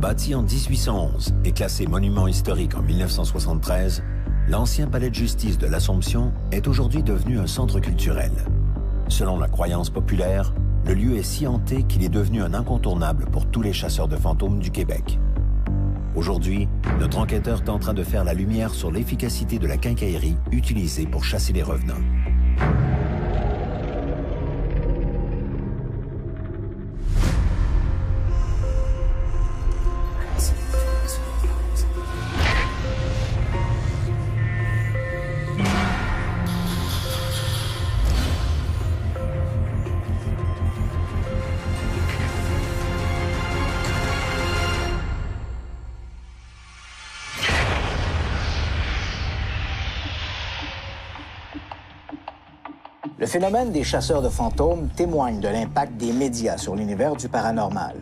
Bâti en 1811 et classé monument historique en 1973, l'ancien palais de justice de l'Assomption est aujourd'hui devenu un centre culturel. Selon la croyance populaire, le lieu est si hanté qu'il est devenu un incontournable pour tous les chasseurs de fantômes du Québec. Aujourd'hui, notre enquêteur tentera de faire la lumière sur l'efficacité de la quincaillerie utilisée pour chasser les revenants. Le phénomène des chasseurs de fantômes témoigne de l'impact des médias sur l'univers du paranormal.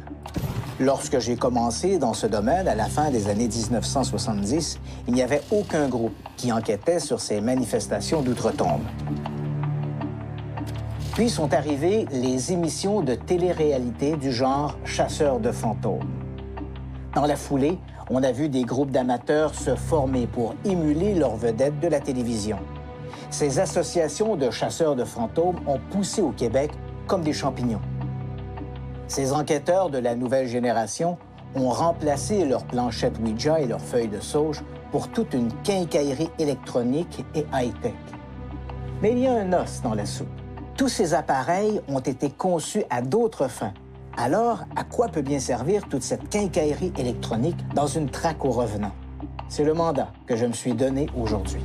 Lorsque j'ai commencé dans ce domaine à la fin des années 1970, il n'y avait aucun groupe qui enquêtait sur ces manifestations d'outre-tombe. Puis sont arrivées les émissions de télé-réalité du genre chasseurs de fantômes. Dans la foulée, on a vu des groupes d'amateurs se former pour émuler leurs vedettes de la télévision. Ces associations de chasseurs de fantômes ont poussé au Québec comme des champignons. Ces enquêteurs de la nouvelle génération ont remplacé leurs planchettes Ouija et leurs feuilles de sauge pour toute une quincaillerie électronique et high-tech. Mais il y a un os dans la soupe. Tous ces appareils ont été conçus à d'autres fins. Alors, à quoi peut bien servir toute cette quincaillerie électronique dans une traque aux revenants? C'est le mandat que je me suis donné aujourd'hui.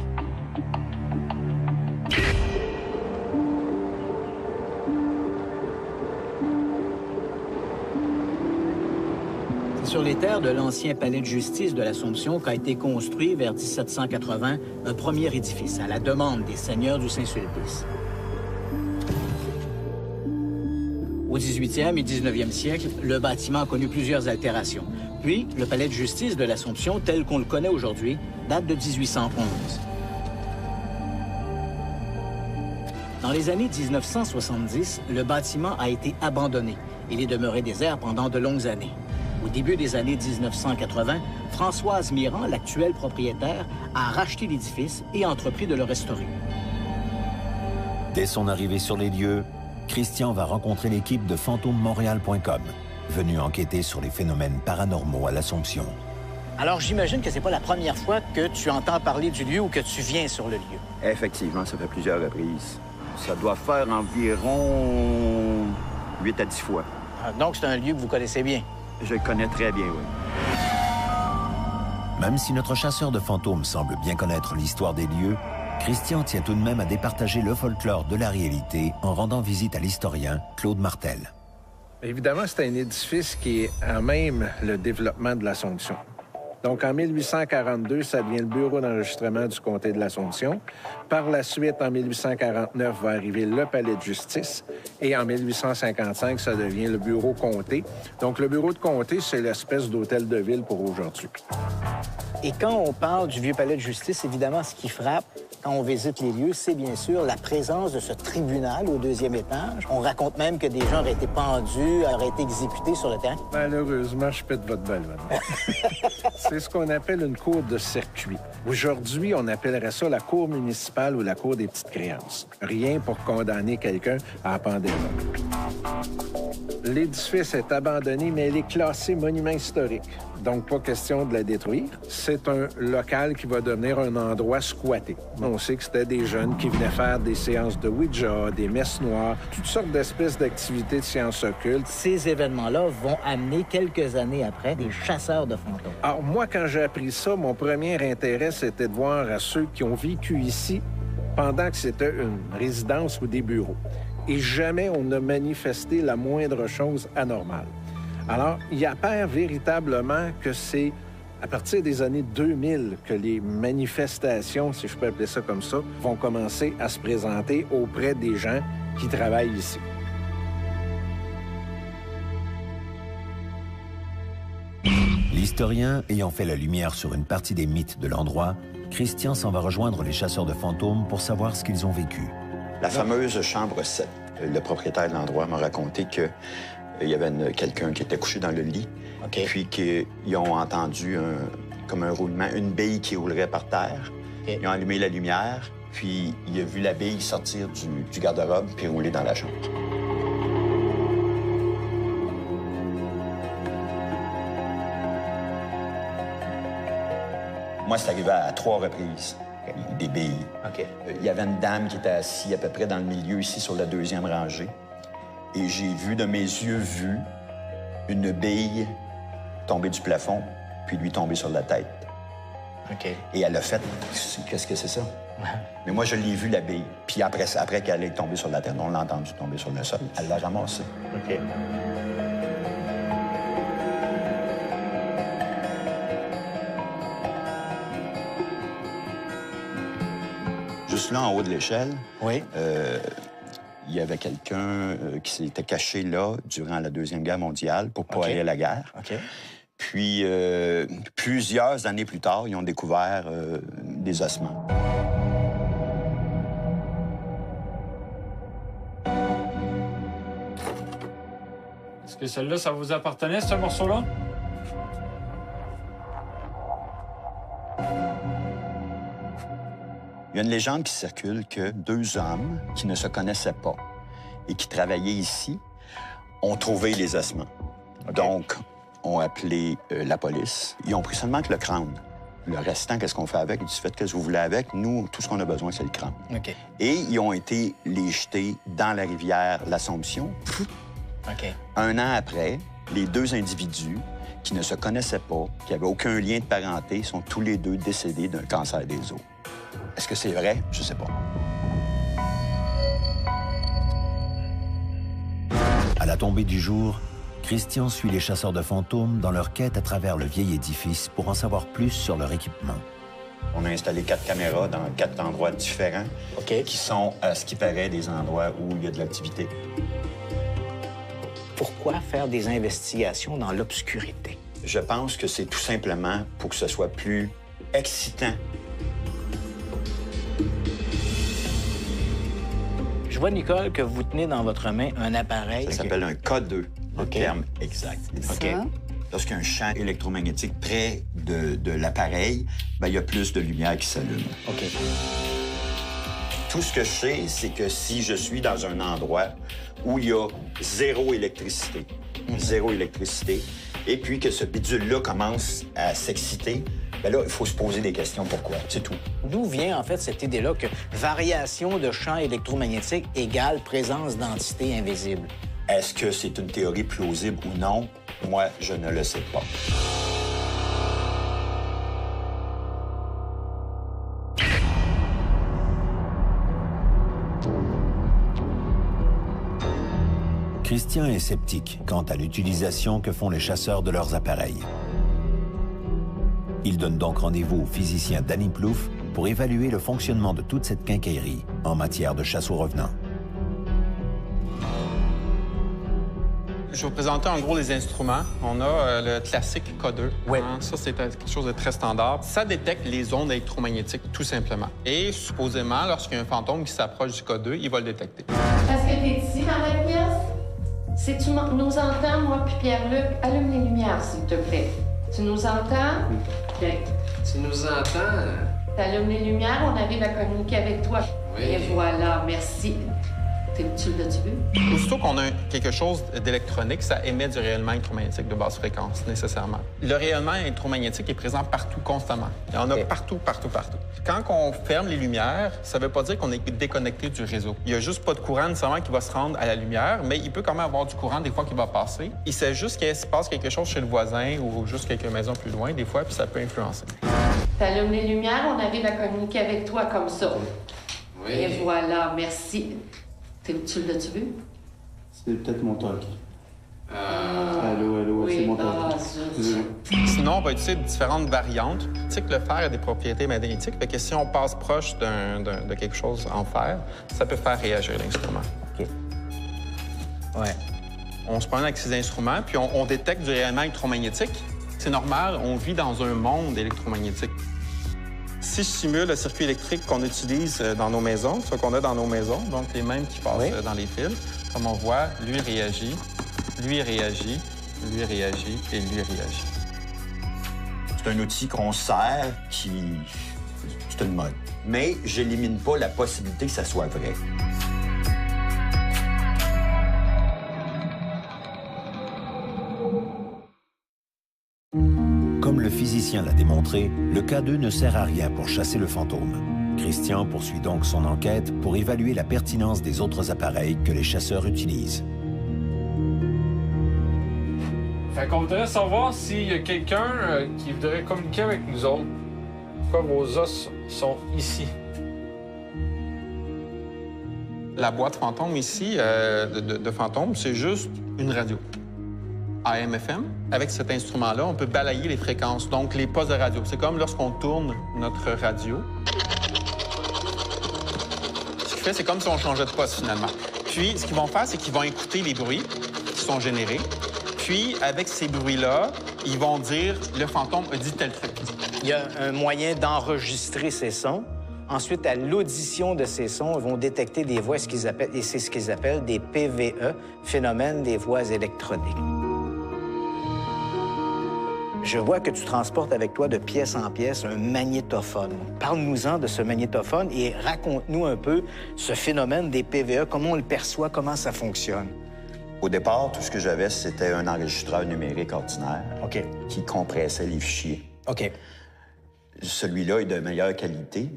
Sur les terres de l'ancien palais de justice de l'Assomption qu'a été construit vers 1780 un premier édifice à la demande des seigneurs du Saint-Sulpice. Au 18e et 19e siècle, le bâtiment a connu plusieurs altérations. Puis, le palais de justice de l'Assomption, tel qu'on le connaît aujourd'hui, date de 1811. Dans les années 1970, le bâtiment a été abandonné. Il est demeuré désert pendant de longues années. Au début des années 1980, Françoise Mirand, l'actuelle propriétaire, a racheté l'édifice et entrepris de le restaurer. Dès son arrivée sur les lieux, Christian va rencontrer l'équipe de fantomemontréal.com, venue enquêter sur les phénomènes paranormaux à l'Assomption. Alors, j'imagine que c'est pas la première fois que tu entends parler du lieu ou que tu viens sur le lieu. Effectivement, ça fait plusieurs reprises. Ça doit faire environ 8 à 10 fois. Donc, c'est un lieu que vous connaissez bien. Je le connais très bien, oui. Même si notre chasseur de fantômes semble bien connaître l'histoire des lieux, Christian tient tout de même à départager le folklore de la réalité en rendant visite à l'historien Claude Martel. Évidemment, c'est un édifice qui est à même le développement de l'Assomption. Donc, en 1842, ça devient le bureau d'enregistrement du comté de l'Assomption. Par la suite, en 1849, va arriver le palais de justice. Et en 1855, ça devient le bureau comté. Donc, le bureau de comté, c'est l'espèce d'hôtel de ville pour aujourd'hui. Et quand on parle du vieux palais de justice, évidemment, ce qui frappe quand on visite les lieux, c'est bien sûr la présence de ce tribunal au 2e étage. On raconte même que des gens auraient été pendus, auraient été exécutés sur le terrain. Malheureusement, je pète votre balle, madame. C'est ce qu'on appelle une cour de circuit. Aujourd'hui, on appellerait ça la cour municipale ou la cour des petites créances. Rien pour condamner quelqu'un à la pendaison. L'édifice est abandonné, mais il est classé monument historique. Donc, pas question de la détruire. C'est un local qui va devenir un endroit squatté. On sait que c'était des jeunes qui venaient faire des séances de Ouija, des messes noires, toutes sortes d'espèces d'activités de sciences occultes. Ces événements-là vont amener, quelques années après, des chasseurs de fantômes. Alors, moi, quand j'ai appris ça, mon premier intérêt, c'était de voir à ceux qui ont vécu ici pendant que c'était une résidence ou des bureaux. Et jamais on n'a manifesté la moindre chose anormale. Alors, il apparaît véritablement que c'est à partir des années 2000 que les manifestations, si je peux appeler ça comme ça, vont commencer à se présenter auprès des gens qui travaillent ici. L'historien ayant fait la lumière sur une partie des mythes de l'endroit, Christian s'en va rejoindre les chasseurs de fantômes pour savoir ce qu'ils ont vécu. La fameuse chambre 7. Le propriétaire de l'endroit m'a raconté que Il y avait quelqu'un qui était couché dans le lit. OK. Puis qu'ils ont entendu comme un roulement, une bille qui roulerait par terre. OK. Ils ont allumé la lumière, puis il a vu la bille sortir du garde-robe puis rouler dans la chambre. Moi, c'est arrivé à 3 reprises, des billes. OK. Il y avait une dame qui était assise à peu près dans le milieu, ici, sur la 2e rangée. Et j'ai vu, de mes yeux vus, une bille tomber du plafond, puis lui tomber sur la tête. OK. Et elle a fait, qu'est-ce que c'est ça? Mais moi, je l'ai vu, la bille. Puis après qu'elle est tombée sur la terre, on l'a entendu tomber sur le sol. Elle l'a ramassée. OK. Juste là, en haut de l'échelle, Oui. il y avait quelqu'un qui s'était caché là durant la Deuxième Guerre mondiale pour pas OK. aller à la guerre. OK. Puis, plusieurs années plus tard, ils ont découvert des ossements. Est-ce que celle-là, ça vous appartenait, ce morceau-là? Il y a une légende qui circule que 2 hommes qui ne se connaissaient pas et qui travaillaient ici ont trouvé les ossements. OK. Donc, ont appelé la police. Ils ont pris seulement que le crâne. Le restant, qu'est-ce qu'on fait avec? Ils disent, faites ce que vous voulez avec. Nous, tout ce qu'on a besoin, c'est le crâne. OK. Et ils ont été les jeter dans la rivière l'Assomption. OK. 1 an après, les 2 individus qui ne se connaissaient pas, qui n'avaient aucun lien de parenté, sont tous les 2 décédés d'un cancer des os. Est-ce que c'est vrai? Je sais pas. À la tombée du jour, Christian suit les chasseurs de fantômes dans leur quête à travers le vieil édifice pour en savoir plus sur leur équipement. On a installé 4 caméras dans 4 endroits différents OK. qui sont, à ce qui paraît, des endroits où il y a de l'activité. Pourquoi faire des investigations dans l'obscurité? Je pense que c'est tout simplement pour que ce soit plus excitant. Je vois, Nicole, que vous tenez dans votre main un appareil. Ça s'appelle un K2, le OK. terme exact. OK. Lorsqu'il y a un champ électromagnétique près de l'appareil, ben, il y a plus de lumière qui s'allume. OK. Tout ce que je sais, c'est que si je suis dans un endroit où il y a zéro électricité, et puis que ce bidule-là commence à s'exciter, bien là, il faut se poser des questions. Pourquoi? C'est tout. D'où vient, en fait, cette idée-là que variation de champ électromagnétique égale présence d'entités invisibles? Est-ce que c'est une théorie plausible ou non? Moi, je ne le sais pas. Christian est sceptique quant à l'utilisation que font les chasseurs de leurs appareils. Il donne donc rendez-vous au physicien Danny Plouffe pour évaluer le fonctionnement de toute cette quincaillerie en matière de chasse aux revenants. Je vais vous présenter en gros les instruments. On a le classique K2. Ouais. Ça, c'est quelque chose de très standard. Ça détecte les ondes électromagnétiques, tout simplement. Et supposément, lorsqu'il y a un fantôme qui s'approche du K2, il va le détecter. Est-ce que t'es ici dans la pièce? Si tu nous entends, moi puis Pierre-Luc, allume les lumières, s'il te plaît. Tu nous entends? Bien. Tu nous entends? T'allumes les lumières, on arrive à communiquer avec toi. Oui. Et voilà, merci. Tu l'as-tu vu? Aussitôt qu'on a quelque chose d'électronique, ça émet du rayonnement électromagnétique de basse fréquence, nécessairement. Le rayonnement électromagnétique est présent partout, constamment. Il y en a partout, partout, partout. Quand on ferme les lumières, ça ne veut pas dire qu'on est déconnecté du réseau. Il n'y a juste pas de courant nécessairement qui va se rendre à la lumière, mais il peut quand même avoir du courant des fois qui va passer. Il sait juste qu'il se passe quelque chose chez le voisin ou juste quelques maisons plus loin, des fois, puis ça peut influencer. T'allumes les lumières, on arrive à communiquer avec toi comme ça. Oui. Et voilà, merci. Tu l'as-tu vu? C'est peut-être mon talk. Allô, oui. c'est mon talk. Ah, zut. Désolé. Sinon, on va utiliser différentes variantes. Tu sais que le fer a des propriétés magnétiques, fait que si on passe proche de quelque chose en fer, ça peut faire réagir l'instrument. OK. Ouais. On se promène avec ces instruments, puis on détecte du rayonnement électromagnétique. C'est normal, on vit dans un monde électromagnétique. Si je simule le circuit électrique qu'on utilise dans nos maisons, ce qu'on a dans nos maisons, donc les mêmes qui passent dans les fils, comme on voit, lui réagit Lui réagit, lui réagit et lui réagit. C'est un outil qu'on sert qui... C'est une mode. Mais j'élimine pas la possibilité que ça soit vrai. Comme le physicien l'a démontré, le K2 ne sert à rien pour chasser le fantôme. Christian poursuit donc son enquête pour évaluer la pertinence des autres appareils que les chasseurs utilisent. Fait qu'on voudrait savoir s'il y a quelqu'un qui voudrait communiquer avec nous autres. Pourquoi vos os sont ici? La boîte fantôme ici, de fantôme, c'est juste une radio. AM/FM. Avec cet instrument-là, on peut balayer les fréquences, donc les postes de radio. C'est comme lorsqu'on tourne notre radio. Ce qu'il fait, c'est comme si on changeait de poste, finalement. Puis, ce qu'ils vont faire, c'est qu'ils vont écouter les bruits qui sont générés. Puis, avec ces bruits-là, ils vont dire « le fantôme a dit tel truc ». Il y a un moyen d'enregistrer ces sons. Ensuite, à l'audition de ces sons, ils vont détecter des voix, et c'est ce qu'ils appellent des PVE, phénomènes des voix électroniques. Je vois que tu transportes avec toi de pièce en pièce un magnétophone. Parle-nous-en de ce magnétophone et raconte-nous un peu ce phénomène des PVE, comment on le perçoit, comment ça fonctionne. Au départ, tout ce que j'avais, c'était un enregistreur numérique ordinaire qui compressait les fichiers. OK. Celui-là est de meilleure qualité.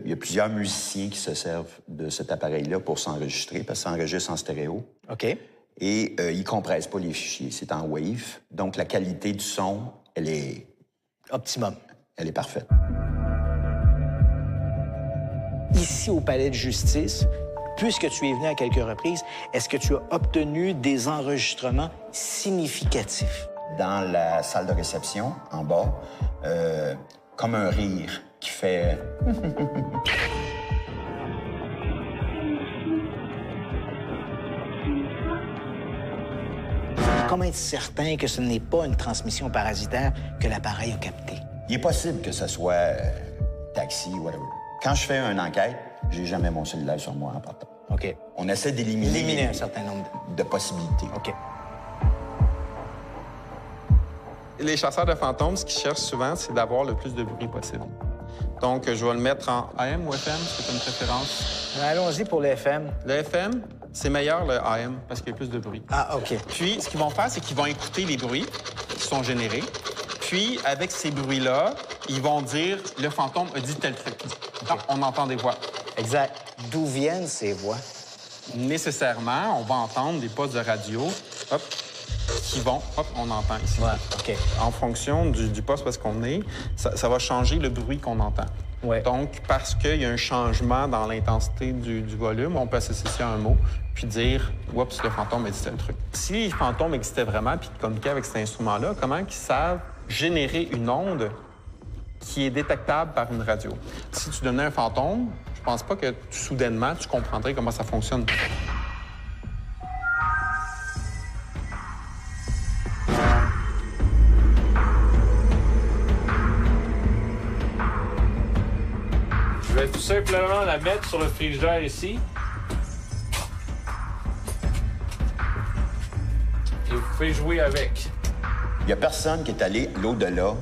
Il y a plusieurs musiciens qui se servent de cet appareil-là pour s'enregistrer, parce que ça enregistre en stéréo. OK. Et il ne compresse pas les fichiers, c'est en wave. Donc, la qualité du son, elle est... Optimum. Elle est parfaite. Ici, au Palais de justice, puisque tu es venu à quelques reprises, est-ce que tu as obtenu des enregistrements significatifs? Dans la salle de réception, en bas, comme un rire qui fait... Comment être certain que ce n'est pas une transmission parasitaire que l'appareil a captée? Il est possible que ce soit taxi, whatever. Quand je fais une enquête, j'ai jamais mon cellulaire sur moi en partant. OK. On essaie d'éliminer un certain nombre de possibilités. OK. Les chasseurs de fantômes, ce qu'ils cherchent souvent, c'est d'avoir le plus de bruit possible. Donc, je vais le mettre en AM ou FM, c'est une préférence. Allons-y pour le FM. Le FM, c'est meilleur le AM parce qu'il y a plus de bruit. Ah, OK. Puis, ce qu'ils vont faire, c'est qu'ils vont écouter les bruits qui sont générés. Puis, avec ces bruits-là, ils vont dire « le fantôme a dit tel truc ». Donc, on entend des voix. Exact. D'où viennent ces voix? Nécessairement, on va entendre des postes de radio, hop, qui vont, hop, on entend ici. Ouais, OK. En fonction du poste où est-ce qu'on est, ça va changer le bruit qu'on entend. Ouais. Donc, parce qu'il y a un changement dans l'intensité du volume, on peut associer ça à un mot, puis dire « oups, le fantôme a dit tel truc ». Si les fantômes existaient vraiment puis qu'ils communiquaient avec cet instrument-là, comment ils savent générer une onde qui est détectable par une radio? Si tu donnais un fantôme, je pense pas que soudainement, tu comprendrais comment ça fonctionne. Je vais tout simplement la mettre sur le frigidaire ici. Et vous pouvez jouer avec. Il n'y a personne qui est allé l'au-delà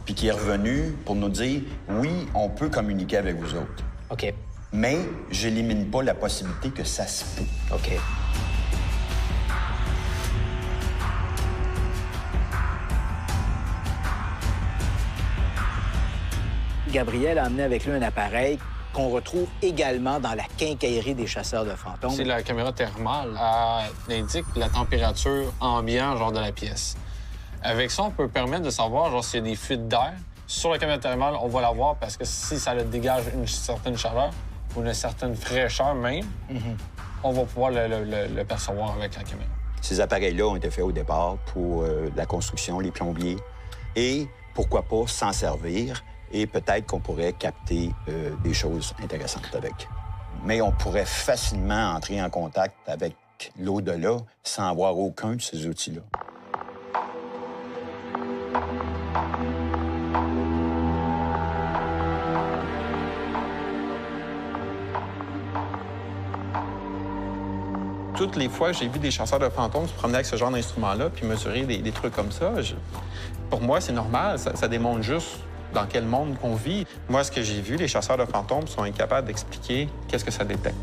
puis qui est revenu pour nous dire « oui, on peut communiquer avec vous autres ». OK. Mais j'élimine pas la possibilité que ça se peut. OK. Gabriel a amené avec lui un appareil qu'on retrouve également dans la quincaillerie des chasseurs de fantômes. C'est la caméra thermale. Elle indique la température ambiante genre de la pièce. Avec ça, on peut permettre de savoir genre s'il y a des fuites d'air. Sur la caméra thermale, on va la voir parce que si ça dégage une certaine chaleur ou une certaine fraîcheur même, on va pouvoir le percevoir avec la caméra. Ces appareils-là ont été faits au départ pour la construction, les plombiers, et pourquoi pas s'en servir, et peut-être qu'on pourrait capter des choses intéressantes avec. Mais on pourrait facilement entrer en contact avec l'au-delà sans avoir aucun de ces outils-là. Tout toutes les fois que j'ai vu des chasseurs de fantômes se promener avec ce genre d'instrument-là puis mesurer des trucs comme ça, pour moi, c'est normal. Ça démontre juste dans quel monde qu'on vit. Moi, ce que j'ai vu, les chasseurs de fantômes sont incapables d'expliquer qu'est-ce que ça détecte.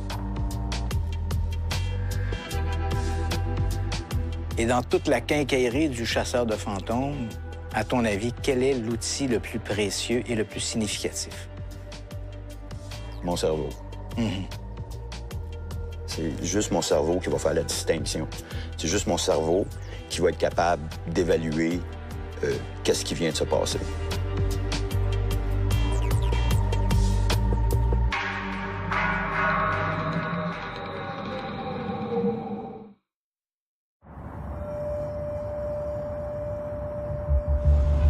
Et dans toute la quincaillerie du chasseur de fantômes, à ton avis, quel est l'outil le plus précieux et le plus significatif? Mon cerveau. C'est juste mon cerveau qui va faire la distinction. C'est juste mon cerveau qui va être capable d'évaluer qu'est-ce qui vient de se passer.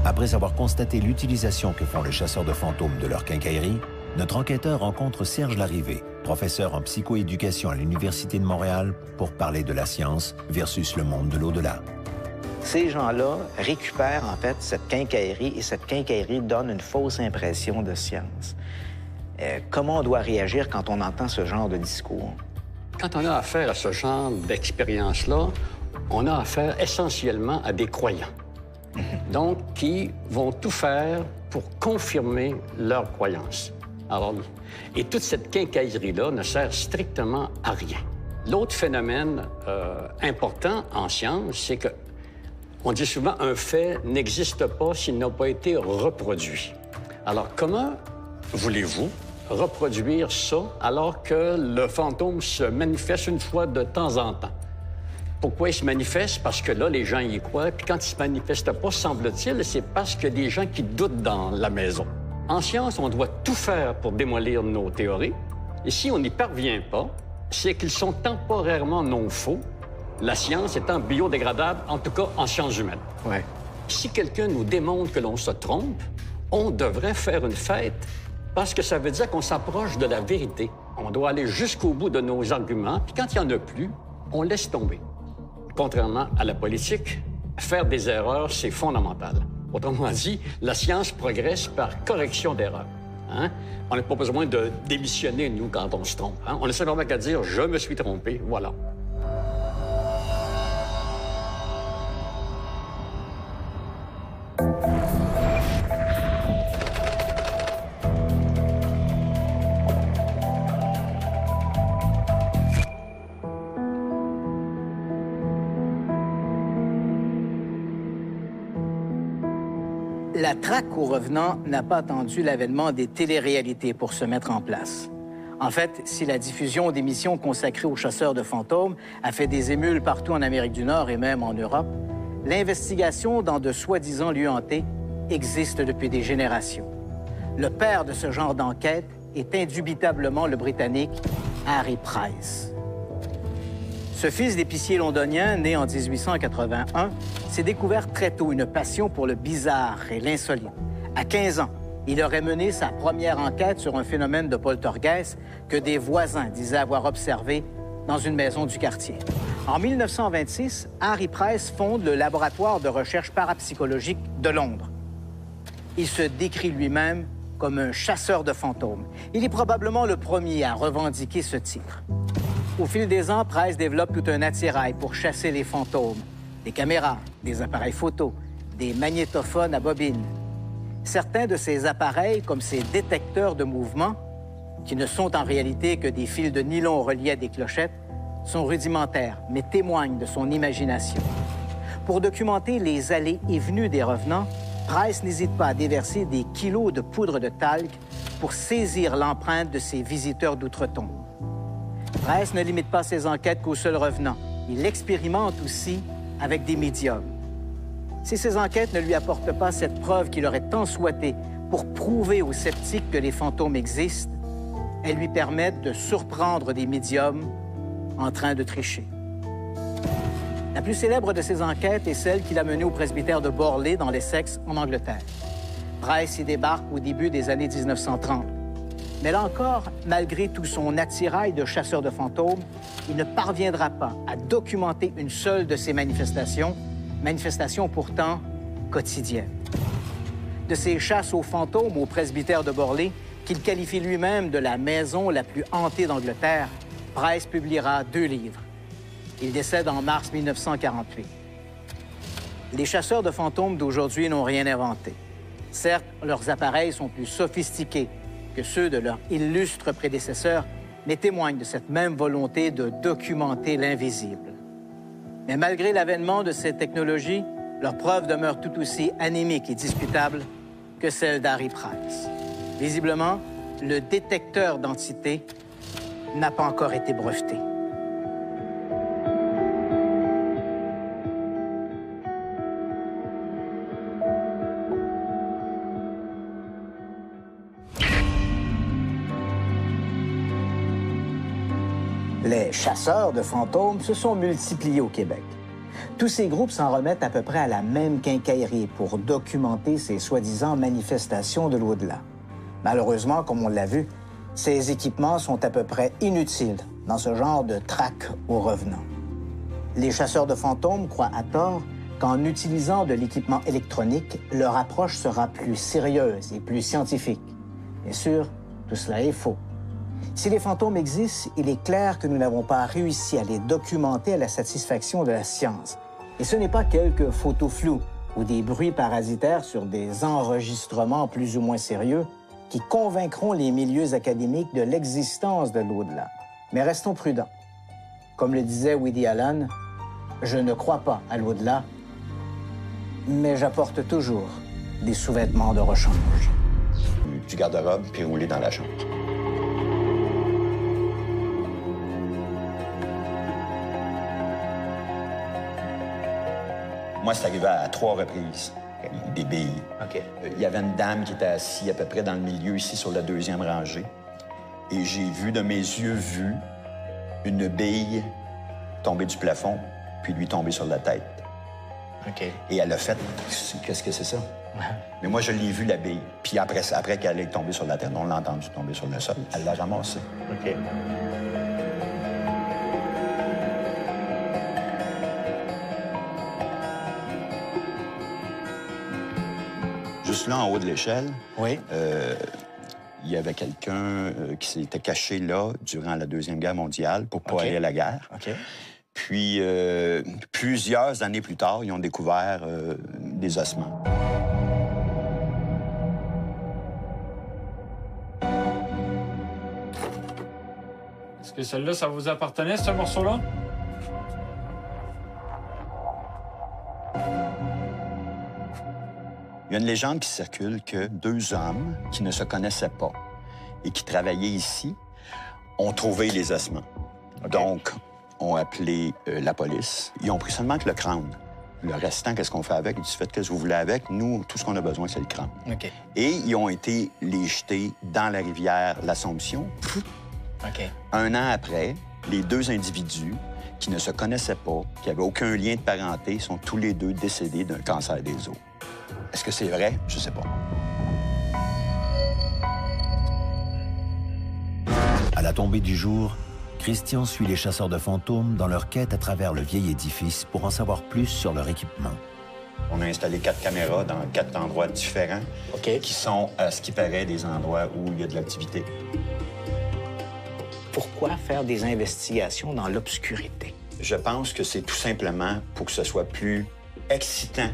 Après avoir constaté l'utilisation que font les chasseurs de fantômes de leur quincaillerie, notre enquêteur rencontre Serge Larrivé, professeur en psychoéducation à l'Université de Montréal, pour parler de la science versus le monde de l'au-delà. Ces gens-là récupèrent en fait cette quincaillerie et cette quincaillerie donne une fausse impression de science. Comment on doit réagir quand on entend ce genre de discours? Quand on a affaire à ce genre d'expérience-là, on a affaire essentiellement à des croyants. Donc, qui vont tout faire pour confirmer leurs croyances. Alors, et toute cette quincaillerie-là ne sert strictement à rien. L'autre phénomène important en science, c'est que on dit souvent un fait n'existe pas s'il n'a pas été reproduit. Alors, comment voulez-vous reproduire ça alors que le fantôme se manifeste une fois de temps en temps? Pourquoi il se manifeste? Parce que là, les gens y croient. Puis quand il ne se manifeste pas, semble-t-il, c'est parce qu'il y a des gens qui doutent dans la maison. En science, on doit tout faire pour démolir nos théories. Et si on n'y parvient pas, c'est qu'ils sont temporairement non faux, la science étant biodégradable, en tout cas en sciences humaines. Ouais. Si quelqu'un nous démontre que l'on se trompe, on devrait faire une fête parce que ça veut dire qu'on s'approche de la vérité. On doit aller jusqu'au bout de nos arguments, puis quand il n'y en a plus, on laisse tomber. Contrairement à la politique, faire des erreurs, c'est fondamental. Autrement dit, la science progresse par correction d'erreurs. Hein? On n'a pas besoin de démissionner, nous, quand on se trompe. Hein? On a simplement qu'à dire « je me suis trompé », voilà. La traque aux revenants n'a pas attendu l'avènement des téléréalités pour se mettre en place. En fait, si la diffusion d'émissions consacrées aux chasseurs de fantômes a fait des émules partout en Amérique du Nord et même en Europe, l'investigation dans de soi-disant lieux hantés existe depuis des générations. Le père de ce genre d'enquête est indubitablement le Britannique Harry Price. Ce fils d'épicier londonien, né en 1881, s'est découvert très tôt une passion pour le bizarre et l'insolite. À 15 ans, il aurait mené sa première enquête sur un phénomène de poltergeist que des voisins disaient avoir observé dans une maison du quartier. En 1926, Harry Price fonde le laboratoire de recherche parapsychologique de Londres. Il se décrit lui-même comme un chasseur de fantômes. Il est probablement le premier à revendiquer ce titre. Au fil des ans, Price développe tout un attirail pour chasser les fantômes. Des caméras, des appareils photos, des magnétophones à bobines. Certains de ces appareils, comme ces détecteurs de mouvement, qui ne sont en réalité que des fils de nylon reliés à des clochettes, sont rudimentaires, mais témoignent de son imagination. Pour documenter les allées et venues des revenants, Price n'hésite pas à déverser des kilos de poudre de talc pour saisir l'empreinte de ses visiteurs d'outre-tombe. Price ne limite pas ses enquêtes qu'aux seuls revenants. Il expérimente aussi avec des médiums. Si ces enquêtes ne lui apportent pas cette preuve qu'il aurait tant souhaité pour prouver aux sceptiques que les fantômes existent, elles lui permettent de surprendre des médiums en train de tricher. La plus célèbre de ces enquêtes est celle qu'il a menée au presbytère de Borley, dans l'Essex, en Angleterre. Price y débarque au début des années 1930. Mais là encore, malgré tout son attirail de chasseur de fantômes, il ne parviendra pas à documenter une seule de ces manifestations pourtant quotidiennes. De ces chasses aux fantômes au presbytère de Borley, qu'il qualifie lui-même de la maison la plus hantée d'Angleterre, Price publiera 2 livres. Il décède en mars 1948. Les chasseurs de fantômes d'aujourd'hui n'ont rien inventé. Certes, leurs appareils sont plus sophistiqués que ceux de leurs illustres prédécesseurs, mais témoignent de cette même volonté de documenter l'invisible. Mais malgré l'avènement de ces technologies, leur preuve demeure tout aussi anémique et discutable que celle d'Harry Price. Visiblement, le détecteur d'entités n'a pas encore été breveté. Les chasseurs de fantômes se sont multipliés au Québec. Tous ces groupes s'en remettent à peu près à la même quincaillerie pour documenter ces soi-disant manifestations de l'au-delà. Malheureusement, comme on l'a vu, ces équipements sont à peu près inutiles dans ce genre de traque aux revenants. Les chasseurs de fantômes croient à tort qu'en utilisant de l'équipement électronique, leur approche sera plus sérieuse et plus scientifique. Bien sûr, tout cela est faux. Si les fantômes existent, il est clair que nous n'avons pas réussi à les documenter à la satisfaction de la science. Et ce n'est pas quelques photos floues ou des bruits parasitaires sur des enregistrements plus ou moins sérieux qui convaincront les milieux académiques de l'existence de l'au-delà. Mais restons prudents. Comme le disait Woody Allen, « Je ne crois pas à l'au-delà, mais j'apporte toujours des sous-vêtements de rechange. » Du garde-robe, puis rouler dans la chambre. Moi, c'est arrivé à 3 reprises, des billes. OK. Il y avait une dame qui était assise à peu près dans le milieu, ici, sur la 2e rangée. Et j'ai vu, de mes yeux vus, une bille tomber du plafond, puis lui tomber sur la tête. OK. Et elle a fait, qu'est-ce que c'est ça? Mais moi, je l'ai vu, la bille. Puis après qu'elle est tombée sur la terre, on l'a entendu tomber sur le sol. Elle l'a ramassée. OK. Juste là, en haut de l'échelle, oui. Il y avait quelqu'un qui s'était caché là durant la Deuxième Guerre mondiale pour pas aller à la guerre. OK. Puis, plusieurs années plus tard, ils ont découvert des ossements. Est-ce que celle-là, ça vous appartenait, ce morceau-là? Il y a une légende qui circule que 2 hommes qui ne se connaissaient pas et qui travaillaient ici ont trouvé les ossements. Okay. Donc, ont appelé la police. Ils ont pris seulement que le crâne. Le restant, qu'est-ce qu'on fait avec? Ils disent, faites ce que vous voulez avec. Nous, tout ce qu'on a besoin, c'est le crâne. Okay. Et ils ont été les jeter dans la rivière l'Assomption. Okay. Un an après, les 2 individus qui ne se connaissaient pas, qui n'avaient aucun lien de parenté, sont tous les 2 décédés d'un cancer des os. Est-ce que c'est vrai? Je sais pas. À la tombée du jour, Christian suit les chasseurs de fantômes dans leur quête à travers le vieil édifice pour en savoir plus sur leur équipement. On a installé 4 caméras dans 4 endroits différents qui sont, à ce qui paraît, des endroits où il y a de l'activité. Pourquoi faire des investigations dans l'obscurité? Je pense que c'est tout simplement pour que ce soit plus excitant.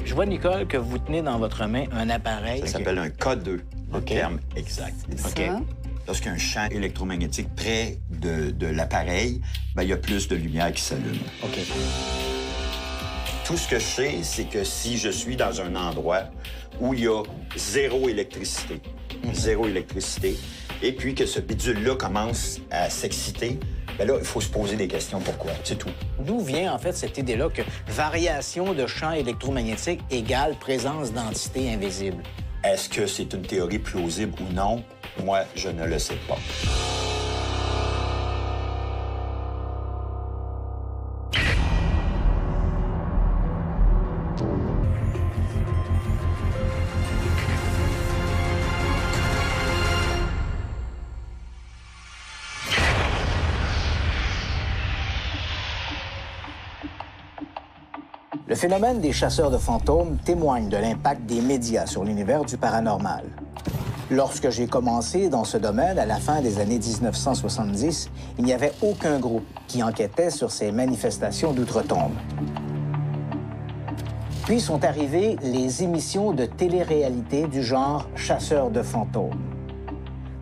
Je vois, Nicole, que vous tenez dans votre main un appareil... Ça s'appelle un K2, le terme exact. Lorsqu'il y a un champ électromagnétique près de l'appareil, il y a plus de lumière qui s'allume. OK. Tout ce que je sais, c'est que si je suis dans un endroit où il y a zéro électricité, et puis que ce bidule-là commence à s'exciter, là, il faut se poser des questions. Pourquoi? C'est tout. D'où vient, en fait, cette idée-là que variation de champ électromagnétique égale présence d'entités invisibles? Est-ce que c'est une théorie plausible ou non? Moi, je ne le sais pas. Le phénomène des chasseurs de fantômes témoigne de l'impact des médias sur l'univers du paranormal. Lorsque j'ai commencé dans ce domaine, à la fin des années 1970, il n'y avait aucun groupe qui enquêtait sur ces manifestations d'outre-tombe. Puis sont arrivées les émissions de télé-réalité du genre chasseurs de fantômes.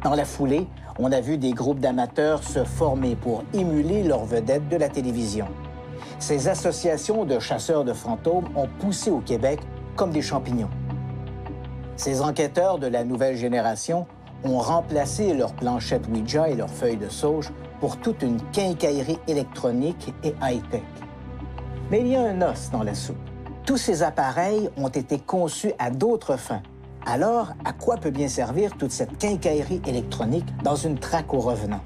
Dans la foulée, on a vu des groupes d'amateurs se former pour émuler leurs vedettes de la télévision. Ces associations de chasseurs de fantômes ont poussé au Québec comme des champignons. Ces enquêteurs de la nouvelle génération ont remplacé leurs planchettes Ouija et leurs feuilles de sauge pour toute une quincaillerie électronique et high-tech. Mais il y a un os dans la soupe. Tous ces appareils ont été conçus à d'autres fins. Alors, à quoi peut bien servir toute cette quincaillerie électronique dans une traque au revenant?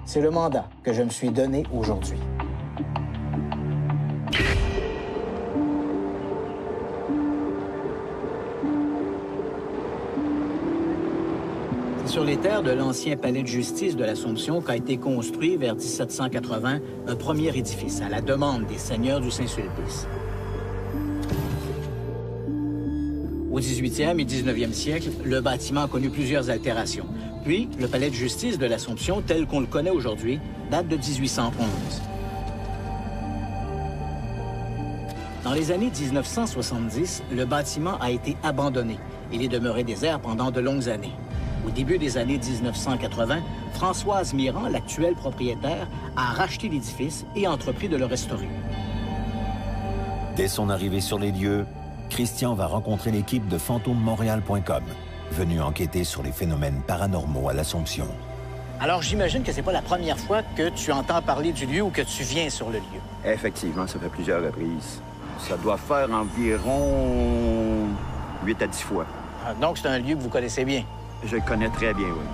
C'est le mandat que je me suis donné aujourd'hui. Sur les terres de l'ancien palais de justice de l'Assomption qu'a été construit vers 1780 un premier édifice à la demande des seigneurs du Saint-Sulpice. Au 18e et 19e siècle, le bâtiment a connu plusieurs altérations. Puis, le palais de justice de l'Assomption, tel qu'on le connaît aujourd'hui, date de 1811. Dans les années 1970, le bâtiment a été abandonné. Il est demeuré désert pendant de longues années. Au début des années 1980, Françoise Mirand, l'actuelle propriétaire, a racheté l'édifice et entrepris de le restaurer. Dès son arrivée sur les lieux, Christian va rencontrer l'équipe de fantomemontréal.com, venue enquêter sur les phénomènes paranormaux à l'Assomption. Alors, j'imagine que c'est pas la première fois que tu entends parler du lieu ou que tu viens sur le lieu. Effectivement, ça fait plusieurs reprises. Ça doit faire environ 8 à 10 fois. Donc, c'est un lieu que vous connaissez bien. Je le connais très bien, oui.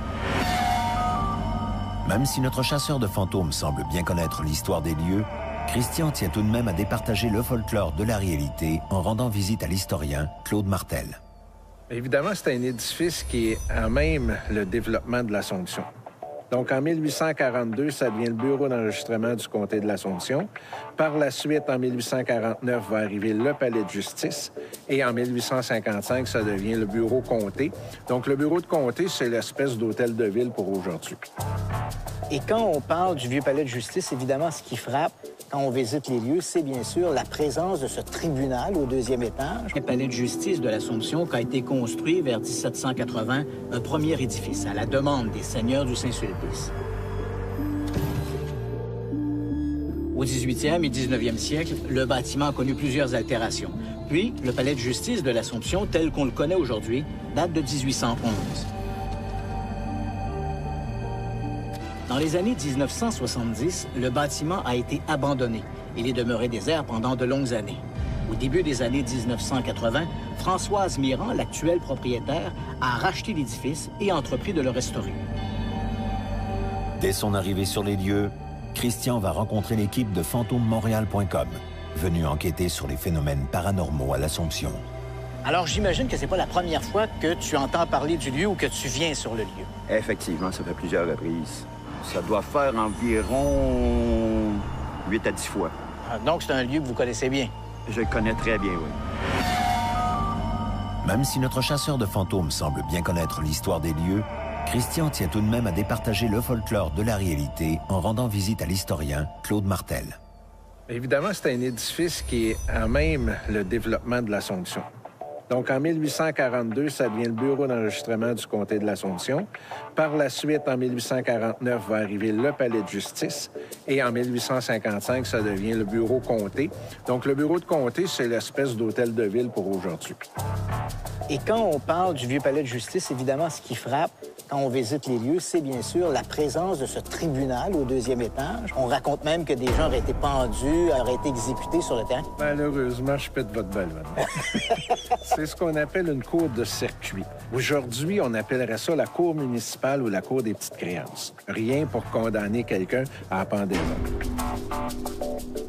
Même si notre chasseur de fantômes semble bien connaître l'histoire des lieux, Christian tient tout de même à départager le folklore de la réalité en rendant visite à l'historien Claude Martel. Évidemment, c'est un édifice qui est à même le développement de l'Assomption. Donc, en 1842, ça devient le bureau d'enregistrement du comté de l'Assomption. Par la suite, en 1849, va arriver le palais de justice. Et en 1855, ça devient le bureau comté. Donc, le bureau de comté, c'est l'espèce d'hôtel de ville pour aujourd'hui. Et quand on parle du vieux palais de justice, évidemment, ce qui frappe quand on visite les lieux, c'est bien sûr la présence de ce tribunal au 2e étage. Le palais de justice de l'Assomption qu'a été construit vers 1780 un premier édifice à la demande des seigneurs du Saint-Sulpice. Au 18e et 19e siècle, le bâtiment a connu plusieurs altérations. Puis, le palais de justice de l'Assomption, tel qu'on le connaît aujourd'hui, date de 1811. Dans les années 1970, le bâtiment a été abandonné. Il est demeuré désert pendant de longues années. Au début des années 1980, Françoise Mirand, l'actuelle propriétaire, a racheté l'édifice et entrepris de le restaurer. Dès son arrivée sur les lieux, Christian va rencontrer l'équipe de fantomemontréal.com, venue enquêter sur les phénomènes paranormaux à l'Assomption. Alors, j'imagine que c'est pas la première fois que tu entends parler du lieu ou que tu viens sur le lieu. Effectivement, ça fait plusieurs reprises. Ça doit faire environ 8 à 10 fois. Donc, c'est un lieu que vous connaissez bien. Je le connais très bien, oui. Même si notre chasseur de fantômes semble bien connaître l'histoire des lieux, Christian tient tout de même à départager le folklore de la réalité en rendant visite à l'historien Claude Martel. Évidemment, c'est un édifice qui est à même le développement de l'Assomption. Donc, en 1842, ça devient le bureau d'enregistrement du comté de l'Assomption. Par la suite, en 1849, va arriver le palais de justice. Et en 1855, ça devient le bureau comté. Donc, le bureau de comté, c'est l'espèce d'hôtel de ville pour aujourd'hui. Et quand on parle du vieux palais de justice, évidemment, ce qui frappe quand on visite les lieux, c'est bien sûr la présence de ce tribunal au 2e étage. On raconte même que des gens auraient été pendus, auraient été exécutés sur le terrain. Malheureusement, je pète votre ballon. C'est ce qu'on appelle une cour de circuit. Aujourd'hui, on appellerait ça la cour municipale ou la cour des petites créances. Rien pour condamner quelqu'un à la pendaison.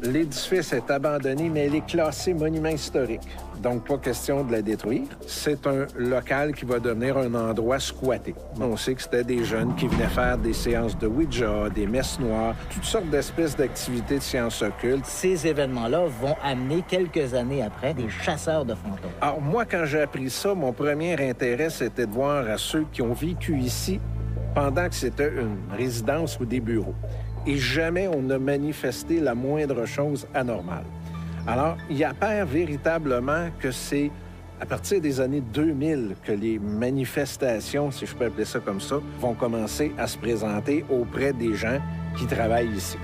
l'édifice est abandonné, mais il est classé monument historique. Donc, pas question de la détruire. C'est un local qui va devenir un endroit squatté. On sait que c'était des jeunes qui venaient faire des séances de Ouija, des messes noires, toutes sortes d'espèces d'activités de sciences occultes. Ces événements-là vont amener, quelques années après, des chasseurs de fantômes. Alors, moi, quand j'ai appris ça, mon premier intérêt, c'était de voir à ceux qui ont vécu ici pendant que c'était une résidence ou des bureaux. Et jamais on n'a manifesté la moindre chose anormale. Alors, il apparaît véritablement que c'est à partir des années 2000 que les manifestations, si je peux appeler ça comme ça, vont commencer à se présenter auprès des gens qui travaillent ici.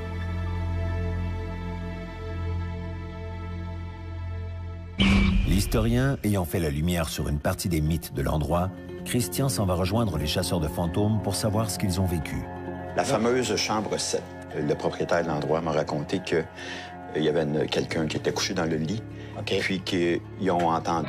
L'historien ayant fait la lumière sur une partie des mythes de l'endroit, Christian s'en va rejoindre les chasseurs de fantômes pour savoir ce qu'ils ont vécu. La fameuse chambre 7. Le propriétaire de l'endroit m'a raconté qu'il y avait quelqu'un qui était couché dans le lit, puis qu'ils ont entendu.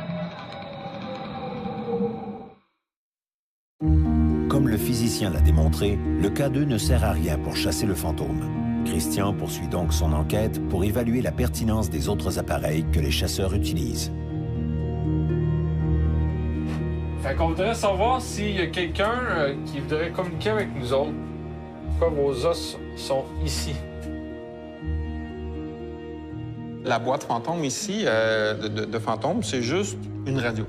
Comme le physicien l'a démontré, le K2 ne sert à rien pour chasser le fantôme. Christian poursuit donc son enquête pour évaluer la pertinence des autres appareils que les chasseurs utilisent. Fait qu'on voudrait savoir s'il y a quelqu'un qui voudrait communiquer avec nous autres. Pourquoi vos os sont ici? La boîte fantôme ici, de fantôme, c'est juste une radio.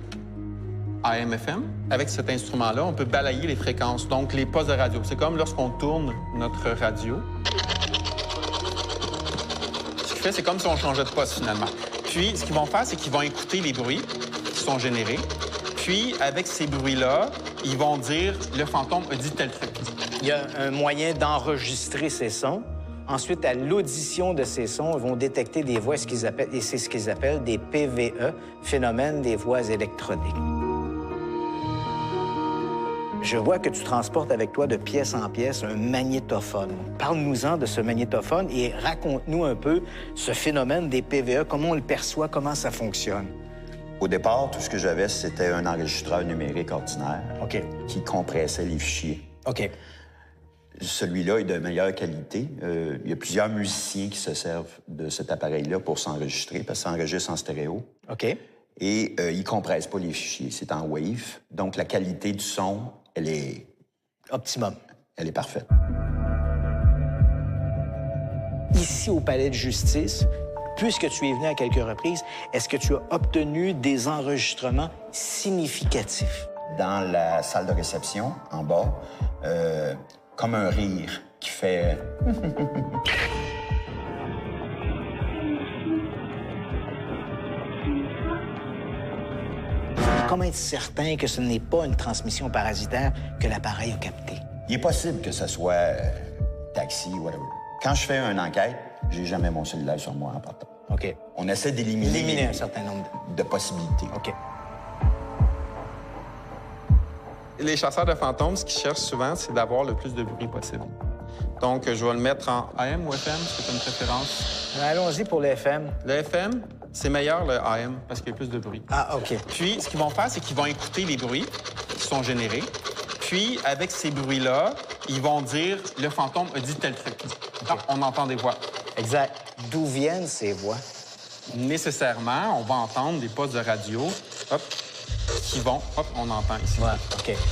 AM/FM. Avec cet instrument-là, on peut balayer les fréquences, donc les postes de radio. C'est comme lorsqu'on tourne notre radio. Ce qu'il fait, c'est comme si on changeait de poste, finalement. Puis, ce qu'ils vont faire, c'est qu'ils vont écouter les bruits qui sont générés. Puis, avec ces bruits-là, ils vont dire « le fantôme a dit tel truc ». Il y a un moyen d'enregistrer ces sons. Ensuite, à l'audition de ces sons, ils vont détecter des voix, et c'est ce qu'ils appellent des PVE, phénomènes des voix électroniques. Je vois que tu transportes avec toi de pièce en pièce un magnétophone. Parle-nous-en de ce magnétophone et raconte-nous un peu ce phénomène des PVE, comment on le perçoit, comment ça fonctionne. Au départ, tout ce que j'avais, c'était un enregistreur numérique ordinaire qui compressait les fichiers. Celui-là est de meilleure qualité. Il y a plusieurs musiciens qui se servent de cet appareil-là pour s'enregistrer, parce que ça enregistre en stéréo. Et il ne compresse pas les fichiers, c'est en wave. Donc, la qualité du son, elle est... optimum. Elle est parfaite. Ici, au Palais de justice, puisque tu es venu à quelques reprises, est-ce que tu as obtenu des enregistrements significatifs? Dans la salle de réception, en bas, comme un rire qui fait... Comment être certain que ce n'est pas une transmission parasitaire que l'appareil a captée? Il est possible que ce soit taxi, whatever. Quand je fais une enquête, j'ai jamais mon cellulaire sur moi en partant. On essaie d'éliminer un certain nombre de possibilités. Les chasseurs de fantômes, ce qu'ils cherchent souvent, c'est d'avoir le plus de bruit possible. Donc, je vais le mettre en AM ou FM, c'est une préférence. Allons-y pour le FM. Le FM, c'est meilleur le AM parce qu'il y a plus de bruit. Puis, ce qu'ils vont faire, c'est qu'ils vont écouter les bruits qui sont générés. Puis, avec ces bruits-là, ils vont dire « le fantôme a dit tel truc ». On entend des voix. Exact. D'où viennent ces voix? Nécessairement, on va entendre des postes de radio, hop, qui vont, hop, on entend ici.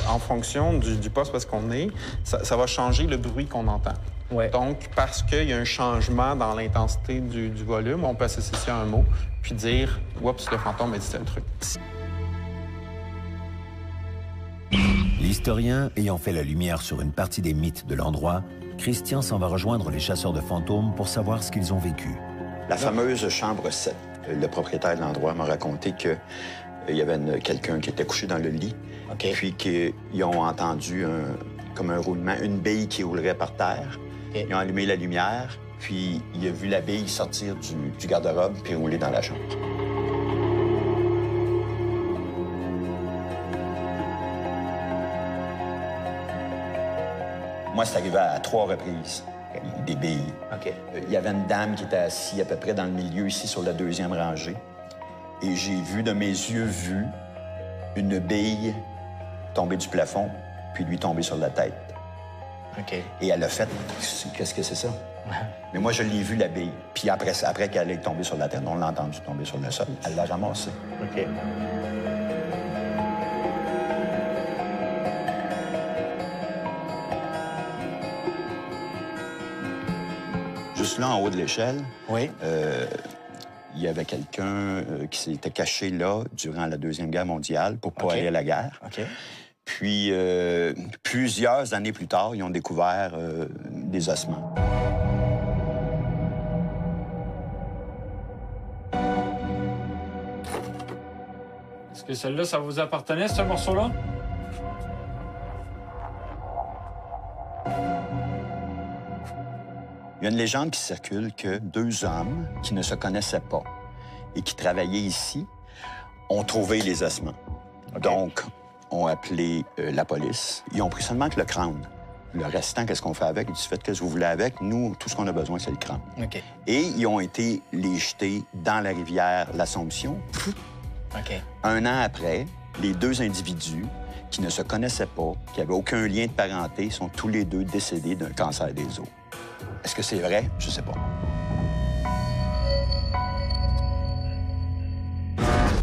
En fonction du poste où est-ce qu'on est, ça va changer le bruit qu'on entend. Donc, parce qu'il y a un changement dans l'intensité du volume, on peut associer ça à un mot, puis dire « oups, le fantôme a dit tel truc ». L'historien ayant fait la lumière sur une partie des mythes de l'endroit, Christian s'en va rejoindre les chasseurs de fantômes pour savoir ce qu'ils ont vécu. La fameuse chambre 7. Le propriétaire de l'endroit m'a raconté qu'il y avait quelqu'un qui était couché dans le lit, puis qu'ils ont entendu comme un roulement, une bille qui roulerait par terre. Ils ont allumé la lumière, puis il a vu la bille sortir du garde-robe puis rouler dans la chambre. Moi, c'est arrivé à 3 reprises, des billes. Il y avait une dame qui était assise à peu près dans le milieu, ici, sur la 2e rangée. Et j'ai vu, de mes yeux vus, une bille tomber du plafond, puis lui tomber sur la tête. Et elle a fait... Qu'est-ce que c'est ça? Mais moi, je l'ai vu, la bille. Puis après qu'elle est tombée sur la terre, on l'a entendu tomber sur le sol. Elle l'a ramassée. OK. Juste là, en haut de l'échelle, Oui. il y avait quelqu'un qui s'était caché là durant la Deuxième Guerre mondiale pour pas aller à la guerre. OK. Puis, plusieurs années plus tard, ils ont découvert des ossements. Est-ce que celle-là, ça vous appartenait, ce morceau-là? Il y a une légende qui circule que 2 hommes qui ne se connaissaient pas et qui travaillaient ici ont trouvé les ossements. OK. Donc, ont appelé la police. Ils ont pris seulement que le crâne. Le restant, qu'est-ce qu'on fait avec? Ils disent, faites ce que vous voulez avec. Nous, tout ce qu'on a besoin, c'est le crâne. OK. Et ils ont été les jeter dans la rivière l'Assomption. OK. 1 an après, les 2 individus qui ne se connaissaient pas, qui n'avaient aucun lien de parenté, sont tous les 2 décédés d'un cancer des os. Est-ce que c'est vrai? Je sais pas.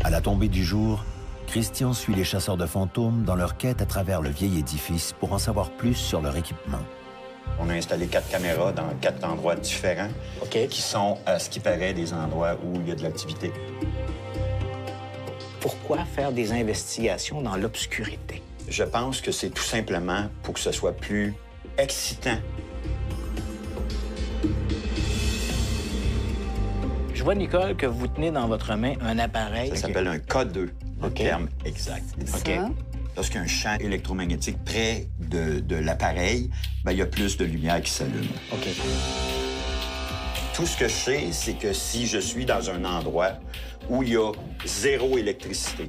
À la tombée du jour, Christian suit les chasseurs de fantômes dans leur quête à travers le vieil édifice pour en savoir plus sur leur équipement. On a installé 4 caméras dans 4 endroits différents qui sont, à ce qui paraît, des endroits où il y a de l'activité. Pourquoi faire des investigations dans l'obscurité? Je pense que c'est tout simplement pour que ce soit plus excitant. Je vois, Nicole, que vous tenez dans votre main un appareil. Ça s'appelle un K2, le terme exact. OK. Lorsqu'il y a un champ électromagnétique près de l'appareil, ben, il y a plus de lumière qui s'allume. OK. Tout ce que je sais, c'est que si je suis dans un endroit où il y a 0 électricité,